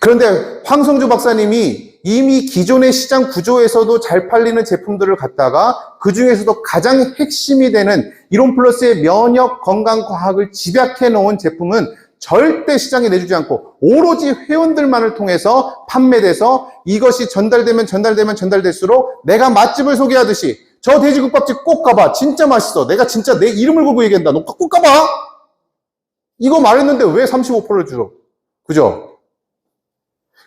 그런데 황성주 박사님이 이미 기존의 시장 구조에서도 잘 팔리는 제품들을 갖다가 그 중에서도 가장 핵심이 되는 이론플러스의 면역 건강 과학을 집약해 놓은 제품은 절대 시장에 내주지 않고 오로지 회원들만을 통해서 판매돼서 이것이 전달될수록 내가 맛집을 소개하듯이 저 돼지국밥집 꼭 가봐. 진짜 맛있어. 내가 진짜 내 이름을 걸고 얘기한다. 너 꼭 가봐. 이거 말했는데 왜 35%를 주죠? 그죠?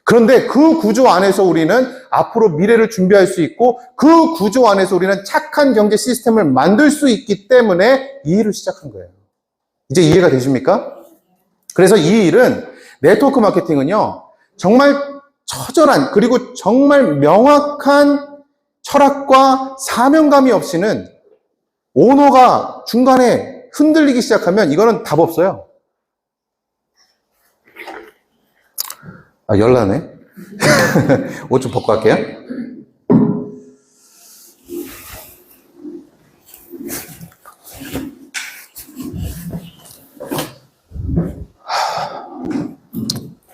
그런데 그 구조 안에서 우리는 앞으로 미래를 준비할 수 있고 그 구조 안에서 우리는 착한 경제 시스템을 만들 수 있기 때문에 이 일을 시작한 거예요. 이제 이해가 되십니까? 그래서 이 일은 네트워크 마케팅은요, 정말 처절한 그리고 정말 명확한 철학과 사명감이 없이는 오너가 중간에 흔들리기 시작하면 이거는 답 없어요. 아, 열나네. 옷 좀 벗고 갈게요.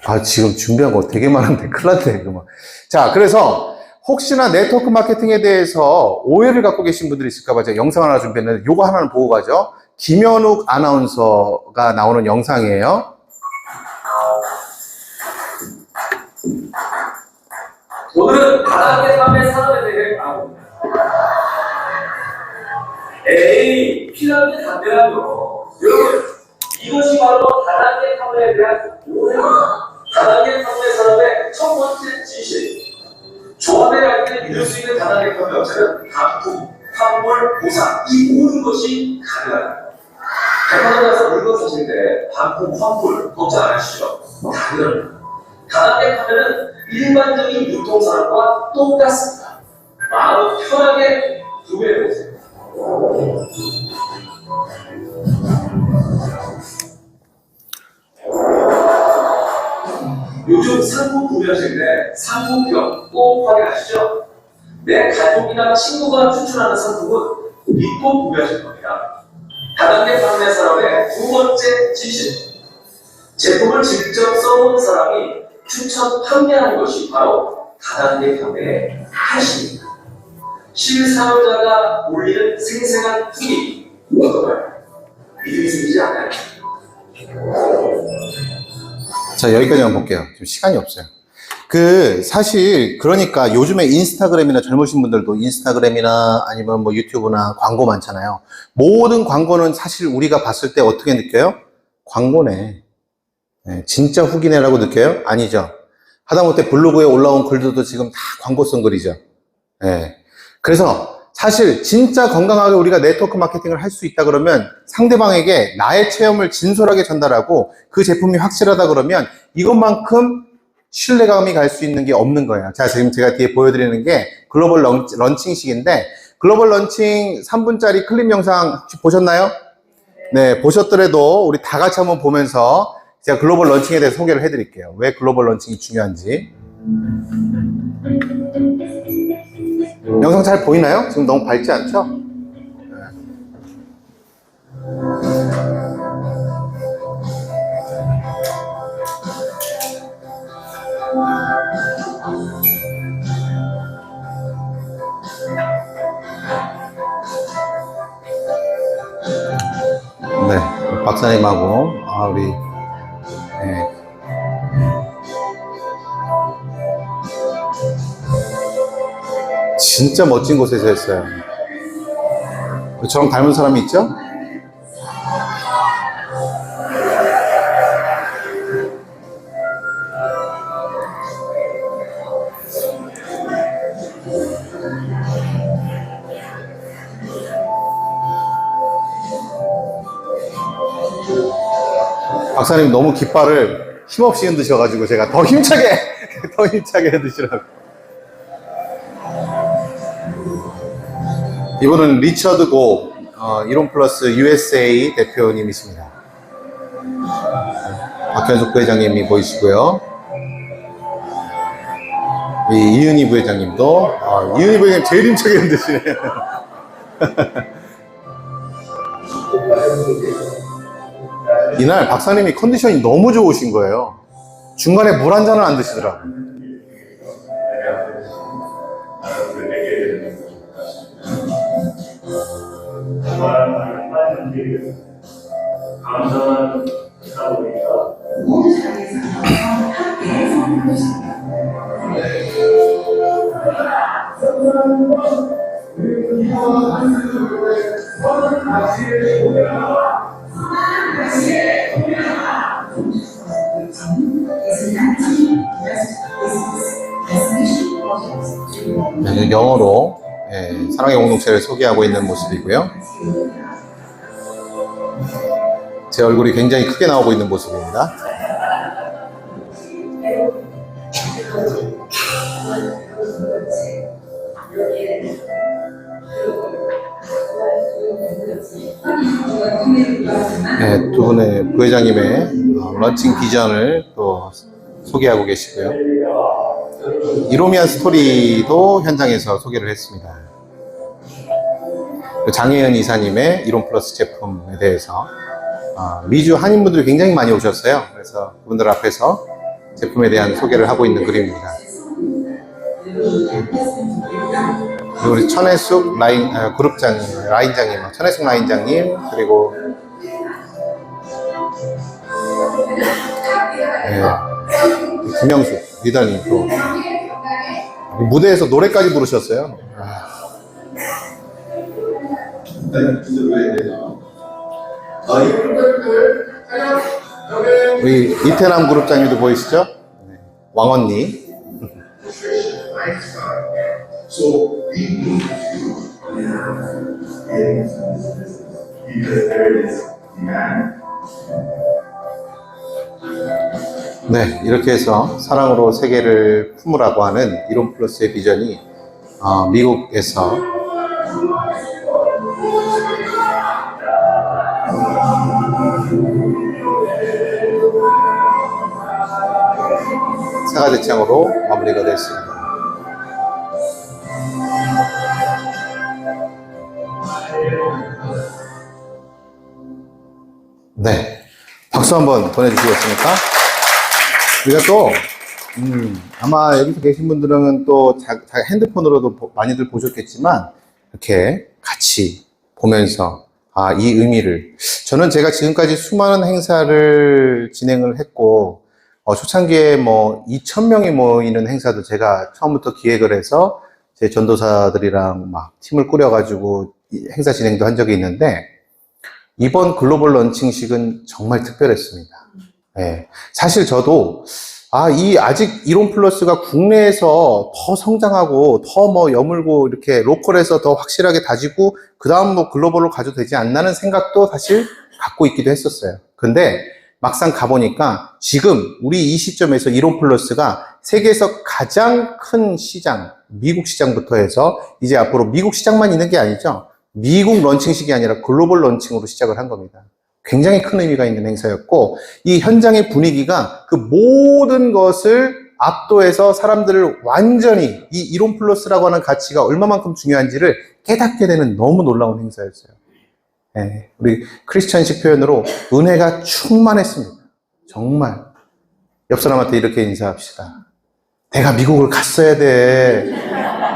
아, 지금 준비한 거 되게 많은데, 큰일 났네, 그만. 자, 그래서, 혹시나 네트워크 마케팅에 대해서 오해를 갖고 계신 분들이 있을까봐 제가 영상 하나 준비했는데, 요거 하나는 보고 가죠. 김현욱 아나운서가 나오는 영상이에요. 오늘은 다단계 판매 산업에 대해 알아봅니다. 에이, 피라미드 담배라뇨. 여러분, 이것이 바로 다단계 판매에 대한 오해입니다. 다단계 판매 산업의 첫 번째 진실. 조합의 갈등을 믿을 수 있는 다단계 판매 업체는 반품, 환불, 보상, 이 모든 것이 가능합니다. 백화점 가서 물건 사실 때 반품, 환불 걱정 안 하시죠? 당연합니다. 다단계 판매는 일반적인 유통산업과 똑같습니다. 마음 편하게 구매해보세요. 요즘 상품 구매하실 때 상품평 꼭 확인하시죠? 내 가족이나 친구가 추천하는 상품은 믿고 구매하실 겁니다. 다단계 판매 산업의 두 번째 진실. 제품을 직접 써본 사람이 추천 판매하는 것이 바로 다단계 판매의 핵심입니다. 실사용자가 올리는 생생한 후기 어떤가요? 믿음이 생기지 않아요? 자, 여기까지만 볼게요. 지금 시간이 없어요. 사실, 그러니까 요즘에 인스타그램이나 젊으신 분들도 인스타그램이나 아니면 뭐 유튜브나 광고 많잖아요. 모든 광고는 사실 우리가 봤을 때 어떻게 느껴요? 광고네. 네, 진짜 후기네라고 느껴요? 아니죠. 하다못해 블로그에 올라온 글들도 지금 다 광고 쓴 글이죠. 네. 그래서 사실 진짜 건강하게 우리가 네트워크 마케팅을 할 수 있다 그러면 상대방에게 나의 체험을 진솔하게 전달하고 그 제품이 확실하다 그러면 이것만큼 신뢰감이 갈 수 있는 게 없는 거예요. 자, 지금 제가 뒤에 보여드리는 게 글로벌 런칭식인데 글로벌 런칭 3분짜리 클립 영상 혹시 보셨나요? 네, 보셨더라도 우리 다 같이 한번 보면서 제가 글로벌 런칭에 대해서 소개를 해드릴게요. 왜 글로벌 런칭이 중요한지. 영상 잘 보이나요? 지금 너무 밝지 않죠? 네, 박사님하고 우리 네. 진짜 멋진 곳에서 했어요. 저랑 닮은 사람이 있죠? 박사님 너무 깃발을 힘없이 흔드셔가지고 제가 더 힘차게 흔드시라고. 이분은 리처드 고 이론플러스 USA 대표님이십니다. 박현숙 부회장님이 보이시고요. 이은희 부회장님도 이은희 부회장님 제일 힘차게 흔드시네요. 이날 박사님이 컨디션이 너무 좋으신 거예요. 중간에 물 한 잔은 안 드시더라고요. 감사한 사람이니까 영어로 사랑의 공동체를 소개하고 있는 모습이고요. 제 얼굴이 굉장히 크게 나오고 있는 모습입니다. 네, 두 분의 부회장님의 런칭 비전을 또 소개하고 계시고요. 이로미안 스토리도 현장에서 소개를 했습니다. 장혜연 이사님의 이론 플러스 제품에 대해서 미주 한인분들이 굉장히 많이 오셨어요. 그래서 그분들 앞에서 제품에 대한 소개를 하고 있는 그림입니다. 그리고 우리 천혜숙 그룹장님, 라인장님, 천혜숙 라인장님, 그리고 김영숙 리더님 또 무대에서 노래까지 부르셨어요. 우리 이태남 그룹장님도 보이시죠? 네. 왕언니. 네, 이렇게 해서 사랑으로 세계를 품으라고 하는 이론 플러스의 비전이 미국에서 사과대창으로 마무리가 됐습니다. 네, 박수 한번 보내주시겠습니까? 우리가 또 아마 여기서 계신 분들은 또 핸드폰으로도 많이들 보셨겠지만 이렇게 같이 보면서 이 의미를, 저는 제가 지금까지 수많은 행사를 진행을 했고 초창기에 2,000명이 모이는 행사도 제가 처음부터 기획을 해서 제 전도사들이랑 막 팀을 꾸려가지고 행사 진행도 한 적이 있는데, 이번 글로벌 런칭식은 정말 특별했습니다. 네. 사실 저도 아직 이론 플러스가 국내에서 더 성장하고 더 여물고 이렇게 로컬에서 더 확실하게 다지고 그 다음 글로벌로 가도 되지 않나는 생각도 사실 갖고 있기도 했었어요. 근데 막상 가보니까 지금 우리 이 시점에서 이론 플러스가 세계에서 가장 큰 시장, 미국 시장부터 해서 이제 앞으로 미국 시장만 있는 게 아니죠. 미국 런칭식이 아니라 글로벌 런칭으로 시작을 한 겁니다. 굉장히 큰 의미가 있는 행사였고, 이 현장의 분위기가 그 모든 것을 압도해서 사람들을 완전히 이 이론 플러스라고 하는 가치가 얼마만큼 중요한지를 깨닫게 되는 너무 놀라운 행사였어요. 네, 우리 크리스천식 표현으로 은혜가 충만했습니다. 정말. 옆 사람한테 이렇게 인사합시다. 내가 미국을 갔어야 돼.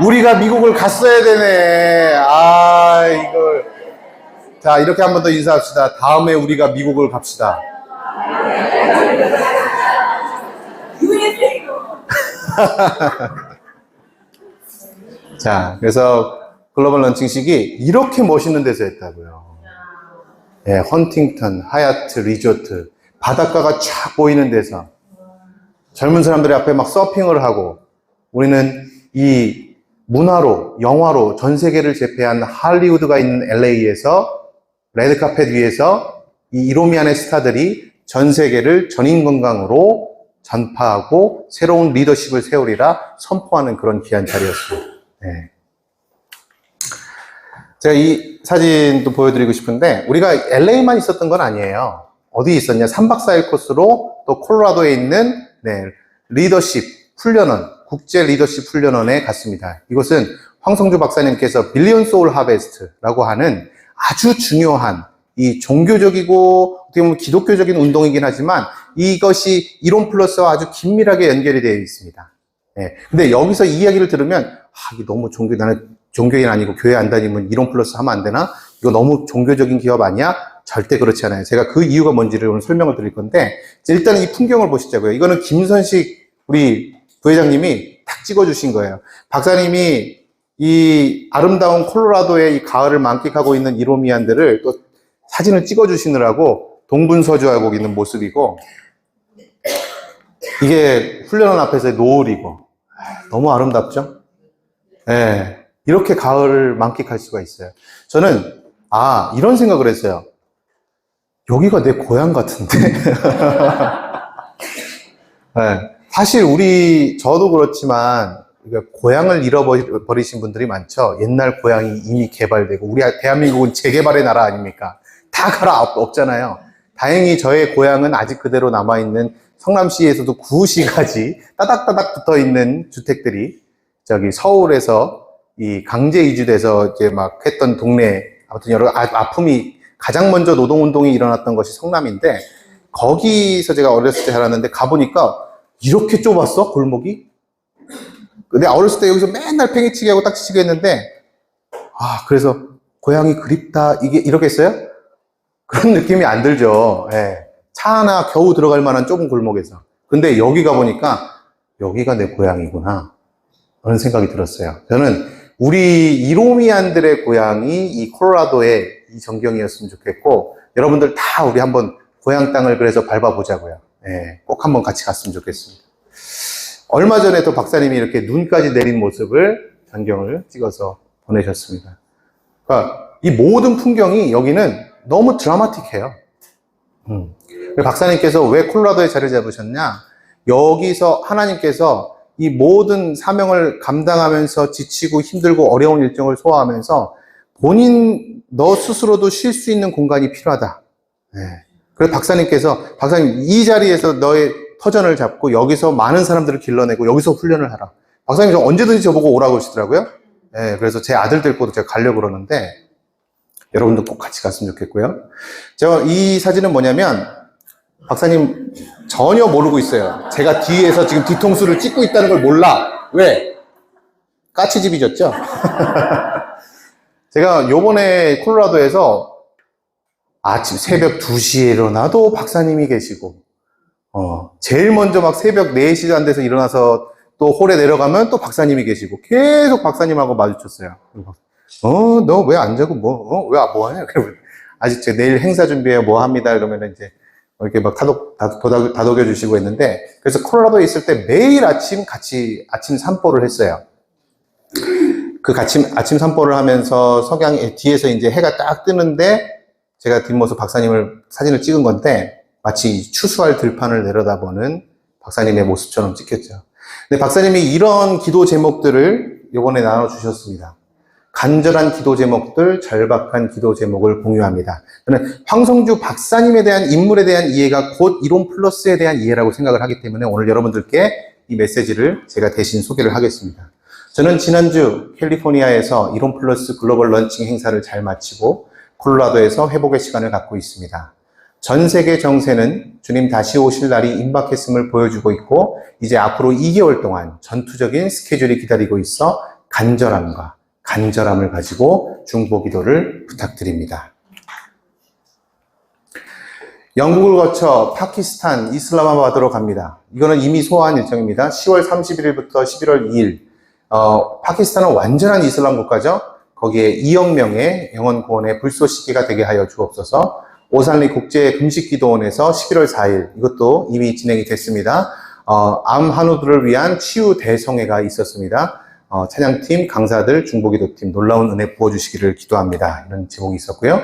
우리가 미국을 갔어야 되네. 이걸. 자, 이렇게 한 번 더 인사합시다. 다음에 우리가 미국을 갑시다. 자, 그래서 글로벌 런칭식이 이렇게 멋있는 데서 했다고요. 예, 헌팅턴, 하얏트, 리조트, 바닷가가 쫙 보이는 데서 젊은 사람들이 앞에 막 서핑을 하고, 우리는 이 문화로, 영화로 전 세계를 제패한 할리우드가 있는 LA에서 레드카펫 위에서 이 이로미안의 스타들이 전 세계를 전인 건강으로 전파하고 새로운 리더십을 세우리라 선포하는 그런 귀한 자리였습니다. 네. 제가 이 사진도 보여드리고 싶은데, 우리가 LA만 있었던 건 아니에요. 어디 있었냐? 3박 4일 코스로 또 콜로라도에 있는 리더십 훈련원, 국제 리더십 훈련원에 갔습니다. 이곳은 황성주 박사님께서 빌리언 소울 하베스트라고 하는 아주 중요한 이 종교적이고 어떻게 보면 기독교적인 운동이긴 하지만 이것이 이론 플러스와 아주 긴밀하게 연결이 되어 있습니다. 예. 근데 여기서 이 이야기를 들으면, 이게 너무 나는 종교인 아니고 교회 안 다니면 이론 플러스 하면 안 되나? 이거 너무 종교적인 기업 아니야? 절대 그렇지 않아요. 제가 그 이유가 뭔지를 오늘 설명을 드릴 건데, 일단 이 풍경을 보시자고요. 이거는 김선식 우리 부회장님이 딱 찍어주신 거예요. 박사님이 이 아름다운 콜로라도의 이 가을을 만끽하고 있는 이로미안들을 또 사진을 찍어주시느라고 동분서주하고 있는 모습이고, 이게 훈련원 앞에서의 노을이고, 너무 아름답죠? 네, 이렇게 가을을 만끽할 수가 있어요. 저는 이런 생각을 했어요. 여기가 내 고향 같은데. 네, 사실 저도 그렇지만 고향을 잃어버리신 분들이 많죠. 옛날 고향이 이미 개발되고, 우리 대한민국은 재개발의 나라 아닙니까? 다 가라 없잖아요. 다행히 저의 고향은 아직 그대로 남아있는 성남시에서도 구시까지 따닥따닥 붙어 있는 주택들이 저기 서울에서 이 강제 이주돼서 이제 막 했던 동네, 아무튼 여러 아픔이 가장 먼저 노동운동이 일어났던 것이 성남인데, 거기서 제가 어렸을 때 자랐는데 가보니까 이렇게 좁았어? 골목이? 근데 어렸을 때 여기서 맨날 팽이치기 하고 딱지치기 했는데, 그래서 고향이 그립다, 이러겠어요? 그런 느낌이 안 들죠. 예. 차 하나 겨우 들어갈 만한 좁은 골목에서. 근데 여기 가보니까 여기가 내 고향이구나, 그런 생각이 들었어요. 저는 우리 이로미안들의 고향이 이 콜로라도의 이 전경이었으면 좋겠고, 여러분들 다 우리 한번 고향 땅을 그래서 밟아보자고요. 예, 꼭 한번 같이 갔으면 좋겠습니다. 얼마 전에 또 박사님이 이렇게 눈까지 내린 모습을 전경을 찍어서 보내셨습니다. 그러니까 이 모든 풍경이 여기는 너무 드라마틱해요. 박사님께서 왜 콜로라도에 자리 잡으셨냐? 여기서 하나님께서 이 모든 사명을 감당하면서 지치고 힘들고 어려운 일정을 소화하면서 너 스스로도 쉴 수 있는 공간이 필요하다. 네. 그래서 박사님 이 자리에서 너의 터전을 잡고 여기서 많은 사람들을 길러내고 여기서 훈련을 하라. 박사님 언제든지 저보고 오라고 하시더라고요. 네, 그래서 제 아들 데리고도 제가 가려고 그러는데, 여러분도 꼭 같이 갔으면 좋겠고요. 이 사진은 뭐냐면, 박사님 전혀 모르고 있어요. 제가 뒤에서 지금 뒤통수를 찍고 있다는 걸 몰라. 왜? 까치집이 졌죠? 제가 요번에 콜로라도에서 아침 새벽 2시에 일어나도 박사님이 계시고, 제일 먼저 막 새벽 4시 안 돼서 일어나서 또 홀에 내려가면 또 박사님이 계시고, 계속 박사님하고 마주쳤어요. 너 왜 안 자고 뭐 하냐? 그러면 아직 내일 행사 준비해요. 뭐 합니다. 그러면 이제 이렇게 막 다독여 주시고 했는데, 그래서 콜로라도에 있을 때 매일 아침 같이 아침 산보를 했어요. 그 아침 산보를 하면서 뒤에서 이제 해가 딱 뜨는데, 제가 뒷모습 박사님을 사진을 찍은 건데, 마치 추수할 들판을 내려다보는 박사님의 모습처럼 찍혔죠. 근데 박사님이 이런 기도 제목들을 이번에 나눠주셨습니다. 간절한 기도 제목들, 절박한 기도 제목을 공유합니다. 저는 황성주 박사님에 대한 인물에 대한 이해가 곧 이론 플러스에 대한 이해라고 생각을 하기 때문에 오늘 여러분들께 이 메시지를 제가 대신 소개를 하겠습니다. 저는 지난주 캘리포니아에서 이론 플러스 글로벌 런칭 행사를 잘 마치고 콜로라도에서 회복의 시간을 갖고 있습니다. 전 세계 정세는 주님 다시 오실 날이 임박했음을 보여주고 있고, 이제 앞으로 2개월 동안 전투적인 스케줄이 기다리고 있어 간절함을 가지고 중보 기도를 부탁드립니다. 영국을 거쳐 파키스탄 이슬라마바드로 갑니다. 이거는 이미 소화한 일정입니다. 10월 31일부터 11월 2일. 파키스탄은 완전한 이슬람 국가죠. 거기에 2억 명의 영혼 구원의 불쏘시개가 되게 하여 주옵소서. 오산리 국제금식기도원에서 11월 4일, 이것도 이미 진행이 됐습니다. 암 한우들을 위한 치유 대성회가 있었습니다. 찬양팀, 강사들, 중보기도팀 놀라운 은혜 부어주시기를 기도합니다. 이런 제목이 있었고요.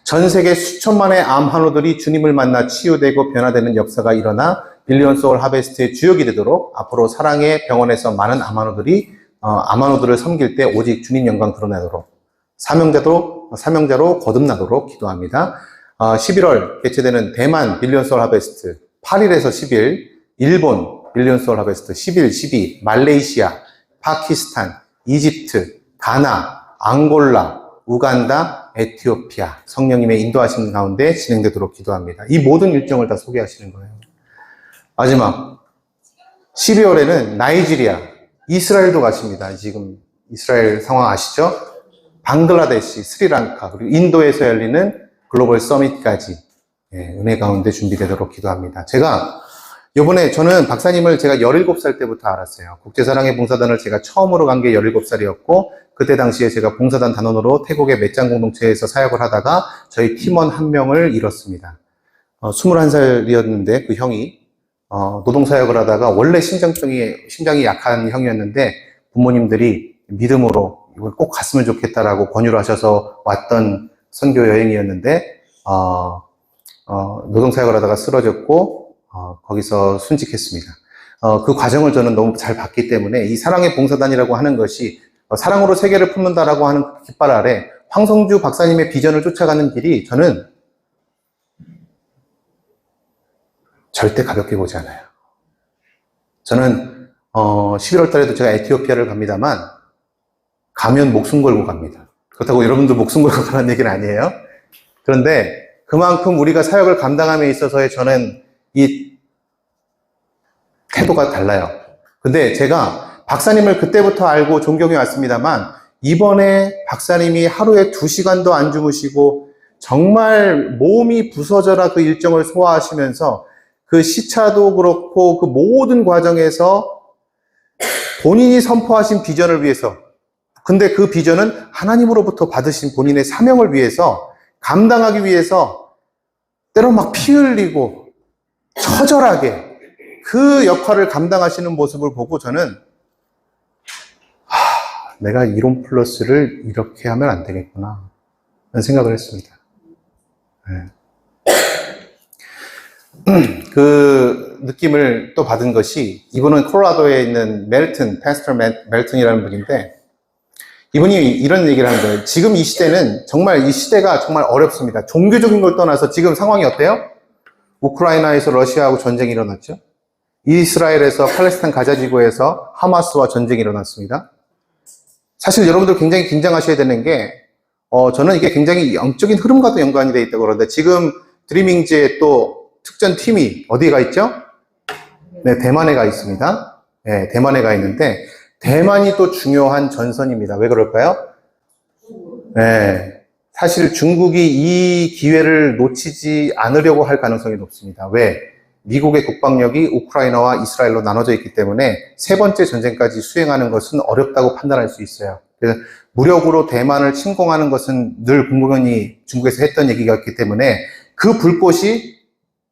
전 세계 수천만의 암 한우들이 주님을 만나 치유되고 변화되는 역사가 일어나 빌리언 소울 하베스트의 주역이 되도록, 앞으로 사랑의 병원에서 많은 암 한우들을 섬길 때 오직 주님 영광 드러나도록, 사명자로 거듭나도록 기도합니다. 11월 개최되는 대만 빌리언 소울 하베스트 8일에서 10일, 일본 빌리언 소울 하베스트 11, 12, 말레이시아, 파키스탄, 이집트, 가나, 앙골라, 우간다, 에티오피아 성령님의 인도하신 가운데 진행되도록 기도합니다. 이 모든 일정을 다 소개하시는 거예요. 마지막 12월에는 나이지리아, 이스라엘도 가십니다. 지금 이스라엘 상황 아시죠? 방글라데시, 스리랑카, 그리고 인도에서 열리는 글로벌 서밋까지 은혜 가운데 준비되도록 기도합니다. 요번에 저는 박사님을 제가 17살 때부터 알았어요. 국제사랑의 봉사단을 제가 처음으로 간 게 17살이었고, 그때 당시에 제가 봉사단 단원으로 태국의 맷장 공동체에서 사역을 하다가 저희 팀원 한 명을 잃었습니다. 21살이었는데 그 형이 노동사역을 하다가 원래 심장이 약한 형이었는데 부모님들이 믿음으로 이걸 꼭 갔으면 좋겠다라고 권유를 하셔서 왔던 선교 여행이었는데 노동사역을 하다가 쓰러졌고 거기서 순직했습니다. 그 과정을 저는 너무 잘 봤기 때문에 이 사랑의 봉사단이라고 하는 것이 사랑으로 세계를 품는다라고 하는 깃발 아래 황성주 박사님의 비전을 쫓아가는 길이 저는 절대 가볍게 보지 않아요. 저는 11월 달에도 제가 에티오피아를 갑니다만 가면 목숨 걸고 갑니다. 그렇다고 여러분도 목숨 걸고 가라는 얘기는 아니에요. 그런데 그만큼 우리가 사역을 감당함에 있어서의 저는 이 태도가 달라요. 근데 제가 박사님을 그때부터 알고 존경해 왔습니다만 이번에 박사님이 하루에 2시간도 안 주무시고 정말 몸이 부서져라 그 일정을 소화하시면서 그 시차도 그렇고 그 모든 과정에서 본인이 선포하신 비전을 위해서, 근데 그 비전은 하나님으로부터 받으신 본인의 사명을 위해서 감당하기 위해서 때로 막 피 흘리고 처절하게 그 역할을 감당하시는 모습을 보고 저는 내가 이론 플러스를 이렇게 하면 안 되겠구나 라는 생각을 했습니다. 그 느낌을 또 받은 것이 이분은 콜로라도에 있는 패스터 멜튼이라는 분인데 이분이 이런 얘기를 하는 거예요. 지금 이 시대는 정말 이 시대가 정말 어렵습니다. 종교적인 걸 떠나서 지금 상황이 어때요? 우크라이나에서 러시아하고 전쟁이 일어났죠. 이스라엘에서 팔레스타인 가자지구에서 하마스와 전쟁이 일어났습니다. 사실 여러분들 굉장히 긴장하셔야 되는 게 저는 이게 굉장히 영적인 흐름과도 연관이 되어 있다고 그러는데 지금 드리밍즈의 또 특전 팀이 어디에 가 있죠? 네, 대만에 가 있습니다. 네, 대만에 가 있는데 대만이 또 중요한 전선입니다. 왜 그럴까요? 네, 사실 중국이 이 기회를 놓치지 않으려고 할 가능성이 높습니다. 왜? 미국의 국방력이 우크라이나와 이스라엘로 나눠져 있기 때문에 세 번째 전쟁까지 수행하는 것은 어렵다고 판단할 수 있어요. 그래서 무력으로 대만을 침공하는 것은 늘 국무원이 중국에서 했던 얘기였기 때문에 그 불꽃이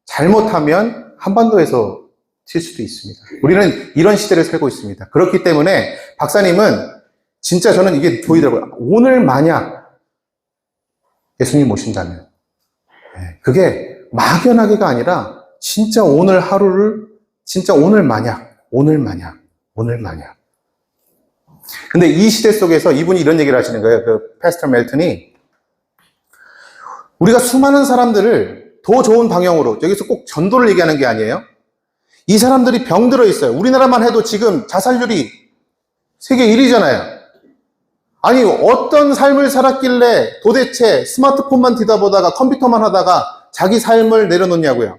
잘못하면 한반도에서 튈 수도 있습니다. 우리는 이런 시대를 살고 있습니다. 그렇기 때문에 박사님은 진짜 저는 이게 보이더라고요. 오늘 만약 예수님 오신다면 그게 막연하게가 아니라 진짜 오늘 하루를 진짜 오늘 만약 근데 이 시대 속에서 이분이 이런 얘기를 하시는 거예요. 그 패스터 멜튼이 우리가 수많은 사람들을 더 좋은 방향으로, 여기서 꼭 전도를 얘기하는 게 아니에요. 이 사람들이 병들어 있어요. 우리나라만 해도 지금 자살률이 세계 1위잖아요. 아니 어떤 삶을 살았길래 도대체 스마트폰만 뒤다보다가 컴퓨터만 하다가 자기 삶을 내려놓냐고요.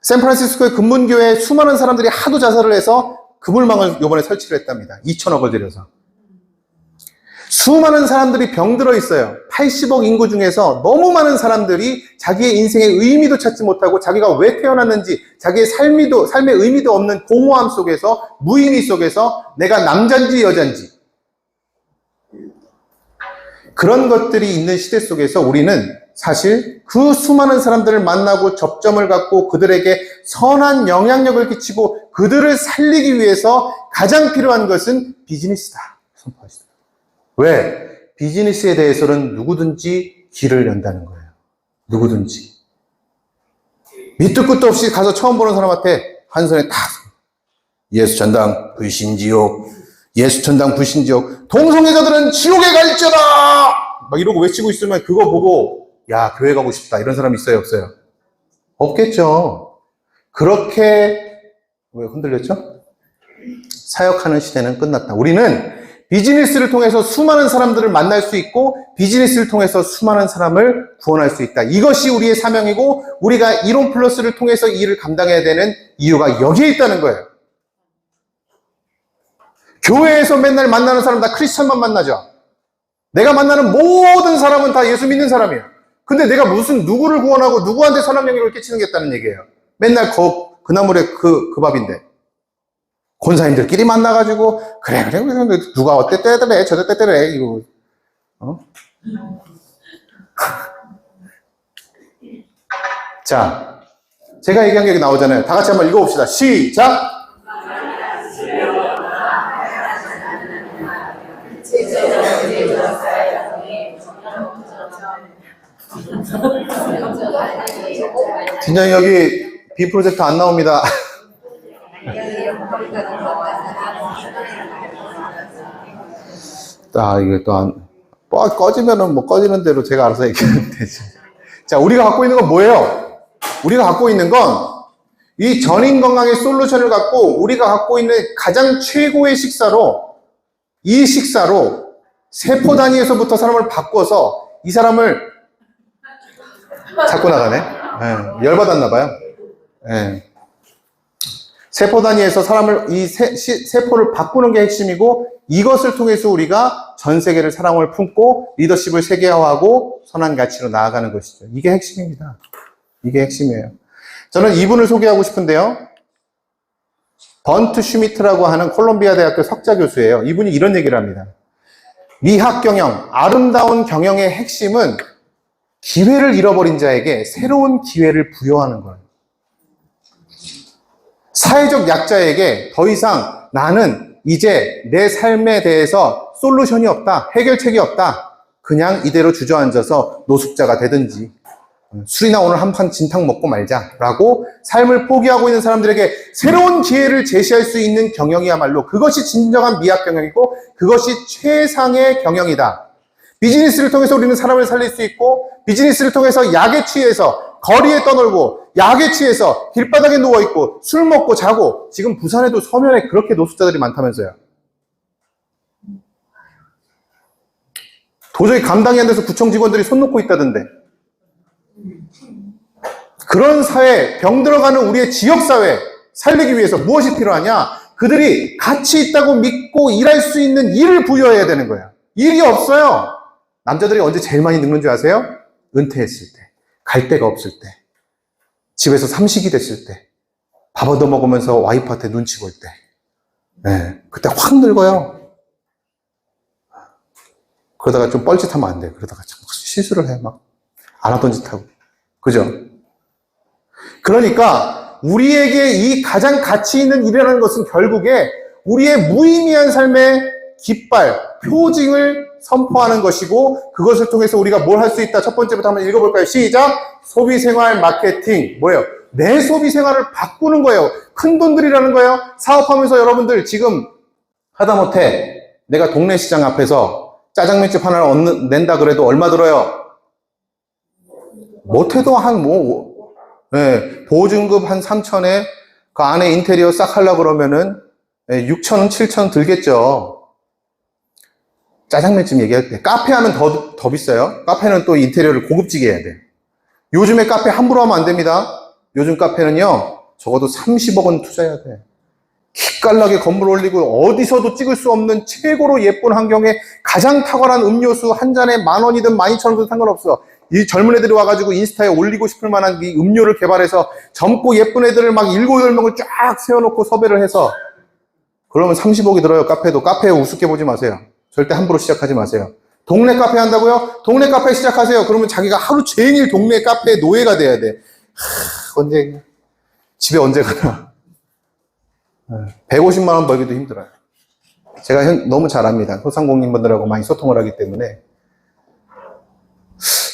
샌프란시스코의 금문교회에 수많은 사람들이 하도 자살을 해서 그물망을 이번에 설치를 했답니다. 2천억을 들여서. 수많은 사람들이 병들어 있어요. 80억 인구 중에서 너무 많은 사람들이 자기의 인생의 의미도 찾지 못하고 자기가 왜 태어났는지 자기의 삶의 의미도 없는 공허함 속에서, 무의미 속에서 내가 남잔지 여잔지 그런 것들이 있는 시대 속에서 우리는 사실 그 수많은 사람들을 만나고 접점을 갖고 그들에게 선한 영향력을 끼치고 그들을 살리기 위해서 가장 필요한 것은 비즈니스다 선포하시더라고요. 왜? 비즈니스에 대해서는 누구든지 길을 연다는 거예요. 누구든지. 밑도 끝도 없이 가서 처음 보는 사람한테 한 손에 탁 예수 전당 불신지옥, 예수 전당 불신지옥, 동성애자들은 지옥에 갈지어다 막 이러고 외치고 있으면 그거 보고 야 교회 가고 싶다 이런 사람 있어요 없어요? 없겠죠. 그렇게 왜 흔들렸죠? 사역하는 시대는 끝났다. 우리는 비즈니스를 통해서 수많은 사람들을 만날 수 있고 비즈니스를 통해서 수많은 사람을 구원할 수 있다. 이것이 우리의 사명이고 우리가 이론 플러스를 통해서 이 일을 감당해야 되는 이유가 여기에 있다는 거예요. 교회에서 맨날 만나는 사람 다 크리스천만 만나죠. 내가 만나는 모든 사람은 다 예수 믿는 사람이에요. 근데 내가 무슨 누구를 구원하고 누구한테 선한 영향을 끼치는겠다는 얘기예요. 맨날 그 나물에 그 밥인데. 권사님들끼리 만나가지고 그래 누가 어땠대더래 저랬대더래 이거 자, 제가 얘기한 게 여기 나오잖아요. 다 같이 한번 읽어봅시다. 시작. 팀장님 여기 B 프로젝트 안 나옵니다. 이게 꺼지면은 뭐 꺼지는 대로 제가 알아서 얘기하면 되죠. 자, 우리가 갖고 있는 건 뭐예요? 우리가 갖고 있는 건 이 전인 건강의 솔루션을 갖고 우리가 갖고 있는 가장 최고의 이 식사로 세포 단위에서부터 사람을 바꿔서 이 사람을 자꾸 나가네. 열받았나 봐요. 세포 단위에서 사람을 이 세포를 바꾸는 게 핵심이고 이것을 통해서 우리가 전 세계를 사랑을 품고 리더십을 세계화하고 선한 가치로 나아가는 것이죠. 이게 핵심입니다. 이게 핵심이에요. 저는 이분을 소개하고 싶은데요. 번트 슈미트라고 하는 콜롬비아 대학교 석자 교수예요. 이분이 이런 얘기를 합니다. 미학 경영, 아름다운 경영의 핵심은 기회를 잃어버린 자에게 새로운 기회를 부여하는 거예요. 사회적 약자에게 더 이상 나는 이제 내 삶에 대해서 솔루션이 없다, 해결책이 없다. 그냥 이대로 주저앉아서 노숙자가 되든지 술이나 오늘 한 판 진탕 먹고 말자라고 삶을 포기하고 있는 사람들에게 새로운 기회를 제시할 수 있는 경영이야말로 그것이 진정한 미학 경영이고 그것이 최상의 경영이다. 비즈니스를 통해서 우리는 사람을 살릴 수 있고 비즈니스를 통해서 약에 취해서 거리에 떠놀고 약에 취해서 길바닥에 누워있고 술 먹고 자고 지금 부산에도 서면에 그렇게 노숙자들이 많다면서요. 도저히 감당이 안 돼서 구청 직원들이 손 놓고 있다던데. 그런 사회, 병들어가는 우리의 지역사회 살리기 위해서 무엇이 필요하냐? 그들이 가치 있다고 믿고 일할 수 있는 일을 부여해야 되는 거야. 일이 없어요. 남자들이 언제 제일 많이 늙는 줄 아세요? 은퇴했을 때, 갈 데가 없을 때, 집에서 삼식이 됐을 때, 밥 얻어 먹으면서 와이프한테 눈치 볼 때, 그때 확 늙어요. 그러다가 좀 뻘짓하면 안 돼. 그러다가 실수를 해, 막. 안 하던 짓 하고. 그죠? 그러니까, 우리에게 이 가장 가치 있는 일이라는 것은 결국에 우리의 무의미한 삶의 깃발, 표징을 선포하는 것이고, 그것을 통해서 우리가 뭘 할 수 있다. 첫 번째부터 한번 읽어볼까요? 시작! 소비생활 마케팅. 뭐예요? 내 소비생활을 바꾸는 거예요. 큰 돈들이라는 거예요. 사업하면서 여러분들 지금 하다못해 내가 동네 시장 앞에서 짜장면집 하나를 낸다 그래도 얼마 들어요? 못해도 보증금 한 3천에 그 안에 인테리어 싹 하려고 그러면은 6천원, 7천원 들겠죠. 짜장면집 얘기할 때. 카페 하면 더 비싸요. 카페는 또 인테리어를 고급지게 해야 돼. 요즘에 카페 함부로 하면 안 됩니다. 요즘 카페는요, 적어도 30억 원 투자해야 돼. 기깔나게 건물 올리고 어디서도 찍을 수 없는 최고로 예쁜 환경에 가장 탁월한 음료수 한 잔에 10,000원이든 12,000원이든 상관없어. 이 젊은 애들이 와가지고 인스타에 올리고 싶을 만한 이 음료를 개발해서 젊고 예쁜 애들을 막 7, 8명을 쫙 세워놓고 섭외를 해서 그러면 30억이 들어요. 카페도. 카페에 우습게 보지 마세요. 절대 함부로 시작하지 마세요. 동네 카페 한다고요? 동네 카페 시작하세요. 그러면 자기가 하루 종일 동네 카페의 노예가 돼야 돼. 집에 언제 가나. 150만 원 벌기도 힘들어요. 제가 너무 잘합니다. 소상공인분들하고 많이 소통을 하기 때문에.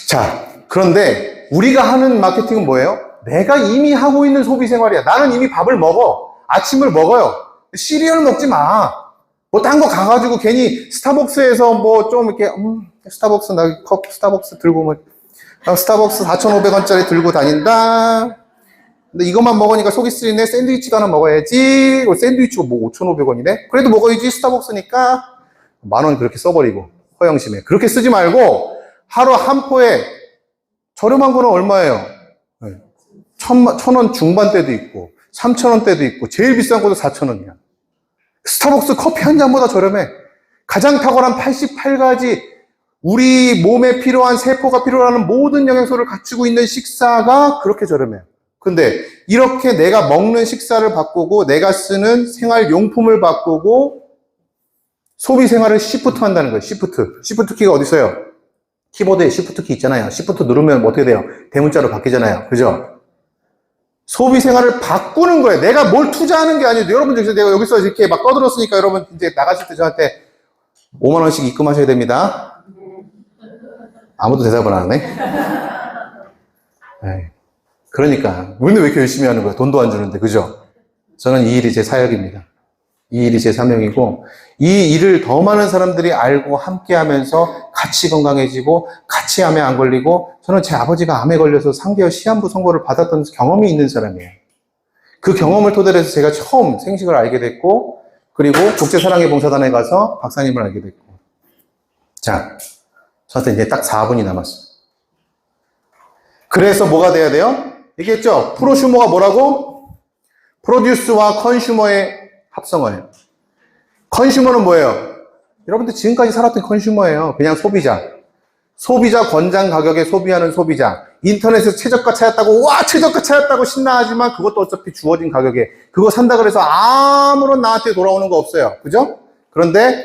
자, 그런데 우리가 하는 마케팅은 뭐예요? 내가 이미 하고 있는 소비 생활이야. 나는 이미 밥을 먹어. 아침을 먹어요. 시리얼 먹지 마. 뭐 딴 거 가가지고 괜히 스타벅스에서 뭐 좀 이렇게 스타벅스 스타벅스 들고 뭐 스타벅스 4,500원짜리 들고 다닌다. 근데 이것만 먹으니까 속이 쓰리네. 샌드위치도 하나 먹어야지. 샌드위치가 뭐 5,500원이네. 그래도 먹어야지. 스타벅스니까. 10,000원 그렇게 써버리고, 허영심에. 그렇게 쓰지 말고, 하루 한 포에 저렴한 거는 얼마예요? 1,000원 중반대도 있고, 3,000원대도 있고, 제일 비싼 것도 4,000원이야. 스타벅스 커피 한 잔보다 저렴해. 가장 탁월한 88가지 우리 몸에 필요한 세포가 필요로 하는 모든 영양소를 갖추고 있는 식사가 그렇게 저렴해요. 근데 이렇게 내가 먹는 식사를 바꾸고 내가 쓰는 생활용품을 바꾸고 소비 생활을 시프트 한다는 거예요. 시프트 키가 어디 있어요? 키보드에 시프트 키 있잖아요. 시프트 누르면 뭐 어떻게 돼요? 대문자로 바뀌잖아요. 그죠? 소비 생활을 바꾸는 거예요. 내가 뭘 투자하는 게 아니에요. 여러분들, 내가 여기서 이렇게 막 떠들었으니까 여러분 이제 나가실 때 저한테 5만 원씩 입금하셔야 됩니다. 아무도 대답을 안 하네. 에이, 그러니까 우리는 왜 이렇게 열심히 하는 거예요? 돈도 안 주는데, 그죠? 저는 이 일이 제 사역입니다. 이 일이 제 사명이고, 이 일을 더 많은 사람들이 알고 함께하면서 같이 건강해지고 같이 암에 안 걸리고, 저는 제 아버지가 암에 걸려서 3개월 시한부 선고를 받았던 경험이 있는 사람이에요. 그 경험을 토대로 해서 제가 처음 생식을 알게 됐고, 그리고 국제사랑의 봉사단에 가서 박사님을 알게 됐고. 자, 저한테 이제 딱 4분이 남았어요. 그래서 뭐가 돼야 돼요? 얘기했죠? 프로슈머가 뭐라고? 프로듀스와 컨슈머의 합성어예요. 컨슈머는 뭐예요? 여러분들 지금까지 살았던 컨슈머예요. 그냥 소비자. 소비자 권장 가격에 소비하는 소비자. 인터넷에서 최저가 찾았다고, 와, 최저가 찾았다고 신나하지만 그것도 어차피 주어진 가격에. 그거 산다 그래서 아무런 나한테 돌아오는 거 없어요. 그죠? 그런데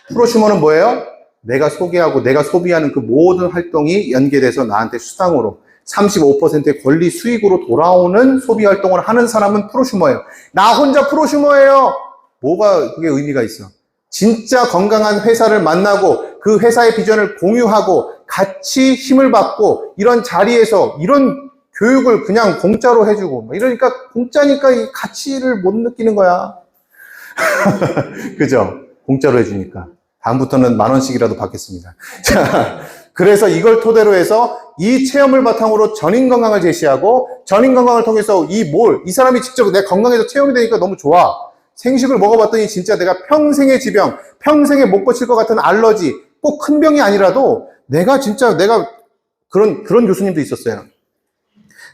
프로슈머는 뭐예요? 내가 소개하고 내가 소비하는 그 모든 활동이 연계돼서 나한테 수당으로 35%의 권리 수익으로 돌아오는 소비 활동을 하는 사람은 프로슈머예요. 나 혼자 프로슈머예요. 뭐가 그게 의미가 있어? 진짜 건강한 회사를 만나고 그 회사의 비전을 공유하고 같이 힘을 받고 이런 자리에서 이런 교육을 그냥 공짜로 해주고 이러니까 공짜니까 이 가치를 못 느끼는 거야. 그죠? 공짜로 해주니까. 다음부터는 10,000원씩이라도 받겠습니다. 자, 그래서 이걸 토대로 해서 이 체험을 바탕으로 전인 건강을 제시하고 전인 건강을 통해서 이 사람이 직접 내 건강에서 체험이 되니까 너무 좋아. 생식을 먹어봤더니 진짜 내가 평생의 지병, 평생에 못 고칠 것 같은 알러지, 꼭 큰 병이 아니라도 내가 그런 교수님도 있었어요.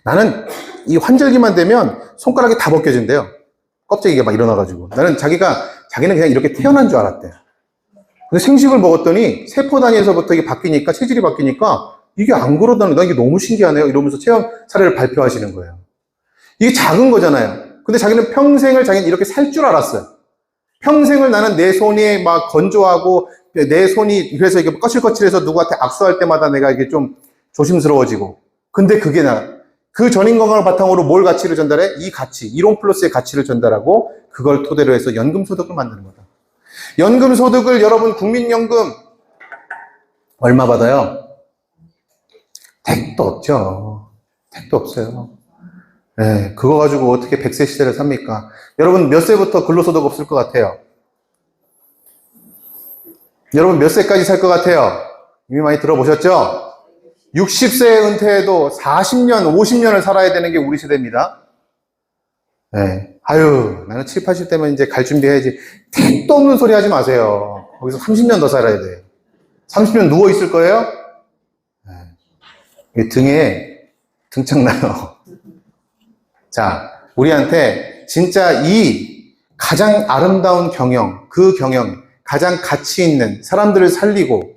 나는 이 환절기만 되면 손가락이 다 벗겨진대요. 껍데기가 막 일어나가지고. 자기는 그냥 이렇게 태어난 줄 알았대요. 근데 생식을 먹었더니 세포 단위에서부터 이게 바뀌니까, 체질이 바뀌니까 이게 안 그러다는, 나 이게 너무 신기하네요. 이러면서 체험 사례를 발표하시는 거예요. 이게 작은 거잖아요. 근데 자기는 평생을 자기는 이렇게 살 줄 알았어요. 평생을 나는 내 손이 막 건조하고, 내 손이 그래서 이게 거칠거칠해서 누구한테 악수할 때마다 내가 이게 좀 조심스러워지고. 근데 그게 그 전인 건강을 바탕으로 뭘 가치를 전달해? 이 가치, 이론 플러스의 가치를 전달하고 그걸 토대로 해서 연금소득을 만드는 거다. 연금소득을 여러분 국민연금 얼마 받아요? 택도 없죠. 택도 없어요. 네, 그거 가지고 어떻게 100세 시대를 삽니까? 여러분 몇 세부터 근로소득 없을 것 같아요? 여러분 몇 세까지 살 것 같아요? 이미 많이 들어보셨죠? 60세에 은퇴해도 40년, 50년을 살아야 되는 게 우리 세대입니다. 네. 아유, 나는 7, 80대면 이제 갈 준비해야지. 택도 없는 소리 하지 마세요. 거기서 30년 더 살아야 돼. 30년 누워있을 거예요? 네. 등에 등창 나요. 자, 우리한테 진짜 이 가장 아름다운 경영, 그 경영, 가장 가치 있는 사람들을 살리고,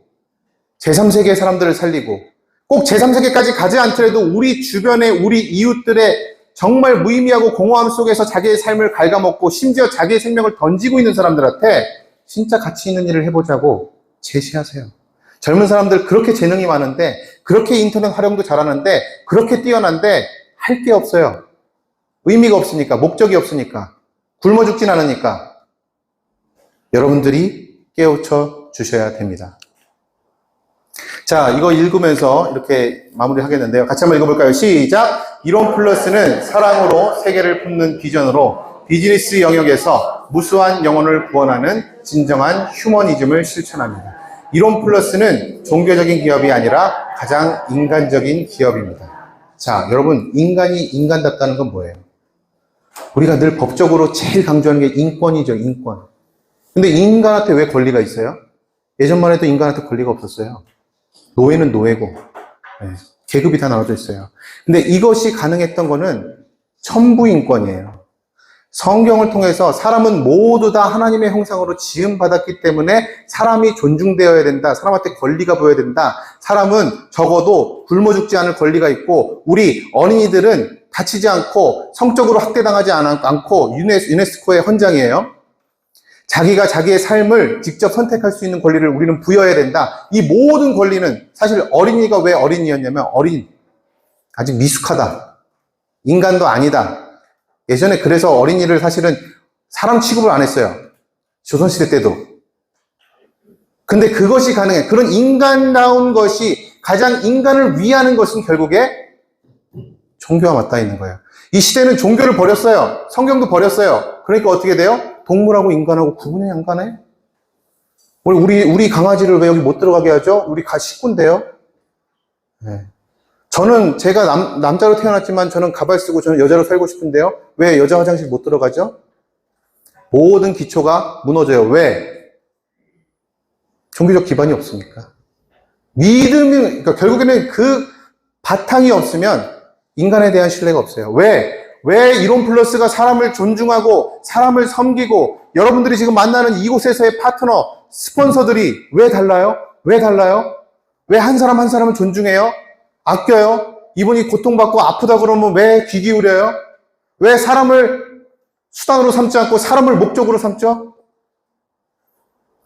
제3세계 사람들을 살리고, 꼭 제3세계까지 가지 않더라도 우리 주변에 우리 이웃들의 정말 무의미하고 공허함 속에서 자기의 삶을 갉아먹고 심지어 자기의 생명을 던지고 있는 사람들한테 진짜 가치 있는 일을 해보자고 제시하세요. 젊은 사람들 그렇게 재능이 많은데, 그렇게 인터넷 활용도 잘하는데, 그렇게 뛰어난데 할 게 없어요. 의미가 없으니까, 목적이 없으니까, 굶어 죽진 않으니까 여러분들이 깨우쳐 주셔야 됩니다. 자, 이거 읽으면서 이렇게 마무리하겠는데요. 같이 한번 읽어볼까요? 시작! 이론 플러스는 사랑으로 세계를 품는 비전으로 비즈니스 영역에서 무수한 영혼을 구원하는 진정한 휴머니즘을 실천합니다. 이론 플러스는 종교적인 기업이 아니라 가장 인간적인 기업입니다. 자, 여러분, 인간이 인간답다는 건 뭐예요? 우리가 늘 법적으로 제일 강조하는 게 인권이죠, 인권. 근데 인간한테 왜 권리가 있어요? 예전만 해도 인간한테 권리가 없었어요. 노예는 노예고, 네, 계급이 다 나눠져 있어요. 근데 이것이 가능했던 거는 천부인권이에요. 성경을 통해서 사람은 모두 다 하나님의 형상으로 지음받았기 때문에 사람이 존중되어야 된다. 사람한테 권리가 보여야 된다. 사람은 적어도 굶어 죽지 않을 권리가 있고, 우리 어린이들은 다치지 않고 성적으로 학대당하지 않고 유네스코의 헌장이에요. 자기가 자기의 삶을 직접 선택할 수 있는 권리를 우리는 부여해야 된다. 이 모든 권리는 사실 어린이가 왜 어린이였냐면 아직 미숙하다. 인간도 아니다. 예전에 그래서 어린이를 사실은 사람 취급을 안 했어요. 조선시대 때도. 근데 그것이 가능해. 그런 인간다운 것이 가장 인간을 위하는 것은 결국에 종교와 맞닿아 있는 거예요. 이 시대는 종교를 버렸어요. 성경도 버렸어요. 그러니까 어떻게 돼요? 동물하고 인간하고 구분이 안 가네? 우리 강아지를 왜 여기 못 들어가게 하죠? 우리 식구인데요? 네. 저는 제가 남자로 태어났지만 저는 가발 쓰고 저는 여자로 살고 싶은데요. 왜 여자 화장실 못 들어가죠? 모든 기초가 무너져요. 왜? 종교적 기반이 없으니까. 그러니까 결국에는 그 바탕이 없으면 인간에 대한 신뢰가 없어요. 왜 이론 플러스가 사람을 존중하고 사람을 섬기고 여러분들이 지금 만나는 이곳에서의 파트너, 스폰서들이 왜 달라요? 왜 한 사람 한 사람을 존중해요? 아껴요? 이분이 고통받고 아프다 그러면 왜 귀 기울여요? 왜 사람을 수단으로 삼지 않고 사람을 목적으로 삼죠?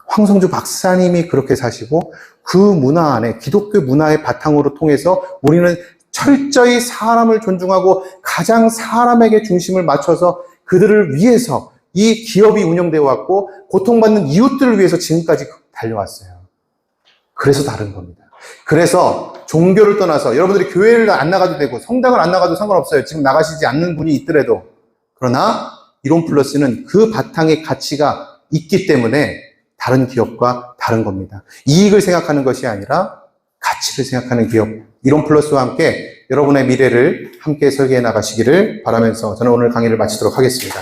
황성주 박사님이 그렇게 사시고 그 문화 안에 기독교 문화의 바탕으로 통해서 우리는 철저히 사람을 존중하고 가장 사람에게 중심을 맞춰서 그들을 위해서 이 기업이 운영되어 왔고 고통받는 이웃들을 위해서 지금까지 달려왔어요. 그래서 다른 겁니다. 그래서 종교를 떠나서 여러분들이 교회를 안 나가도 되고 성당을 안 나가도 상관없어요. 지금 나가시지 않는 분이 있더라도. 그러나 이론 플러스는 그 바탕의 가치가 있기 때문에 다른 기업과 다른 겁니다. 이익을 생각하는 것이 아니라 가치를 생각하는 기업. 이론 플러스와 함께 여러분의 미래를 함께 설계해 나가시기를 바라면서 저는 오늘 강의를 마치도록 하겠습니다.